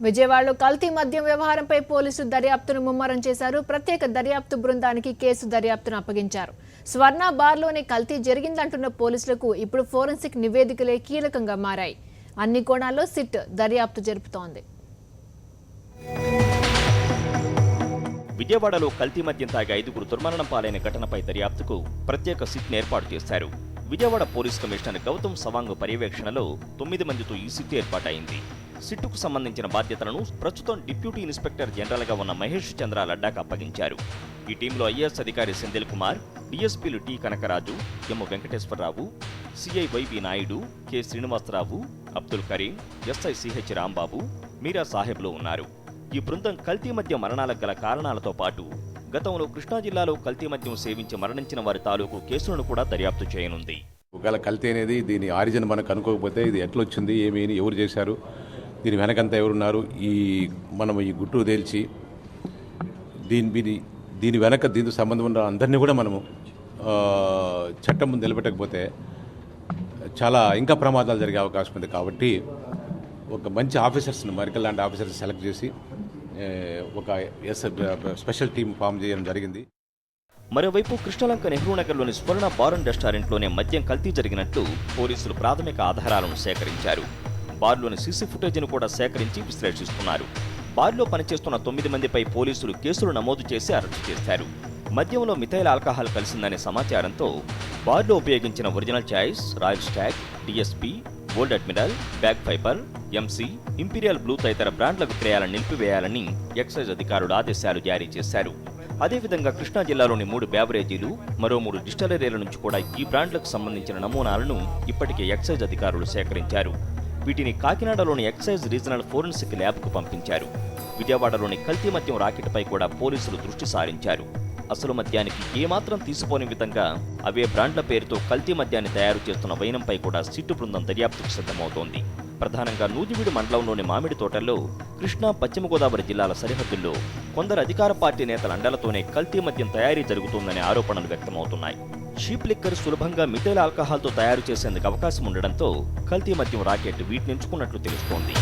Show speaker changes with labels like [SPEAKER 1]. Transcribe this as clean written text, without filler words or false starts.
[SPEAKER 1] విజయవాడలో కల్తీ మద్యం వ్యవహారంపై పోలీసులు దర్యాప్తును ముమ్మరం చేశారు. ప్రత్యేక దర్యాప్తు బృందానికి కేసు దర్యాప్తును అప్పగించారు. స్వర్ణ బార్లోనే కల్తీ జరిగిందంటున్న పోలీసులకు ఇప్పుడు ఫోరెన్సిక్ నివేదికలే కీలకంగా మారాయి. అన్ని కోణాల్లో సిట్ దర్యాప్తు జరుపుతోంది.
[SPEAKER 2] విజయవాడలో కల్తీ మద్యం తాగి 5గురు దుర్మరణం పాలైన ఘటనపై దర్యాప్తుకు ప్రత్యేక సిట్ను ఏర్పాటు చేశారు. విజయవాడ పోలీస్ కమిషనర్ గౌతమ్ సవాంగ్ పర్యవేక్షణలో 9 మందితో ఈ సిట్ ఏర్పాటైంది. సిట్టుకు సంబంధించిన బాధ్యతలను ప్రస్తుతం డిప్యూటీ ఇన్స్పెక్టర్ జనరల్గా ఉన్న మహేష్ చంద్ర లడ్డాకు అప్పగించారు. ఈ టీంలో ఐఏఎస్ అధికారి సెంధిల్ కుమార్, డీఎస్పీలు T Kanakaraju, M Venkateswararao, CI YB Naidu, K Srinivasarao, Abdul Karim, SI CH Rambabu, Meera సాహెబ్లు ఉన్నారు. ఈ బృందం కల్తీ మద్యం మరణాలకు గల కారణాలతో పాటు గతంలో కృష్ణా జిల్లాలో కల్తీ మద్యం సేవించి మరణించిన వారి తాలూకు కేసులను కూడా దర్యాప్తు చేయనుంది.
[SPEAKER 3] ఒకవేళ కల్తీ అనేది దీని ఆరిజిన్ మనకు కనుక్కోకపోతే ఇది ఎట్లొచ్చింది, ఏమి ఎవరు చేశారు, దీని వెనకంతా ఎవరున్నారు, మనం ఈ గుట్టు తేల్చి దీని వెనక దీనికి సంబంధం ఉన్న అందరినీ కూడా మనము చట్టం ముందు నిలబెట్టకపోతే చాలా ఇంకా ప్రమాదాలు జరిగే అవకాశం ఉంది. కాబట్టి ఒక మంచి ఆఫీసర్స్ని మెడికల్ లాంటి ఆఫీసర్స్ సెలెక్ట్ చేసి ఒక స్పెషల్ టీం ఫామ్ చేయడం జరిగింది.
[SPEAKER 2] మరోవైపు కృష్ణలంక నెహ్రూ నగర్లోని స్వర్ణ బార్ అండ్ రెస్టారెంట్లోనే మద్యం కల్తీ జరిగినట్లు పోలీసులు ప్రాథమిక ఆధారాలను సేకరించారు. బార్లోని సీసీ ఫుటేజ్ను కూడా సేకరించి విశ్లేషిస్తున్నారు. బార్లో పనిచేస్తున్న 9 మందిపై పోలీసులు కేసులు నమోదు చేసి అరెస్టు చేశారు. మద్యంలో మిథైల్ ఆల్కహాల్ కలిసిందనే సమాచారంతో బార్లో ఉపయోగించిన original choice, Royal Stag, DSP, Gold Admiral, Bagpiper, MC, Imperial Blue తదితర బ్రాండ్ల విక్రయాలను నిలిపివేయాలని ఎక్సైజ్ అధికారులు ఆదేశాలు జారీ చేశారు. అదేవిధంగా కృష్ణా జిల్లాలోని 3 బ్యావరేజీలు, మరో 3 డిస్టిలరీల నుంచి కూడా ఈ బ్రాండ్లకు సంబంధించిన నమూనాలను ఇప్పటికే ఎక్సైజ్ అధికారులు సేకరించారు. వీటిని కాకినాడలోని ఎక్సైజ్ రీజనల్ ఫోరెన్సిక్ ల్యాబ్కు పంపించారు. విజయవాడలోని కల్తీ మద్యం రాకెట్పై కూడా పోలీసులు దృష్టి సారించారు. అసలు మద్యానికి ఏమాత్రం తీసిపోని విధంగా అవే బ్రాండ్ల పేరుతో కల్తీ మద్యాన్ని తయారు చేస్తున్న వైనంపై కూడా సిట్టు బృందం దర్యాప్తుకు సిద్ధమవుతోంది. ప్రధానంగా నూజివీడు మండలంలోని మామిడి తోటల్లో కృష్ణా, పశ్చిమ గోదావరి జిల్లాల సరిహద్దుల్లో కొందరు అధికార పార్టీ నేతల అండలతోనే కల్తీ మద్యం తయారీ జరుగుతోందనే ఆరోపణలు వ్యక్తమవుతున్నాయి. చీప్ లిక్కర్ సులభంగా మిథైల్ ఆల్కహాల్తో తయారు చేసేందుకు అవకాశం ఉండడంతో కల్తీ మద్యం రాకెట్ వీటిని ఎంచుకున్నట్లు తెలుస్తోంది.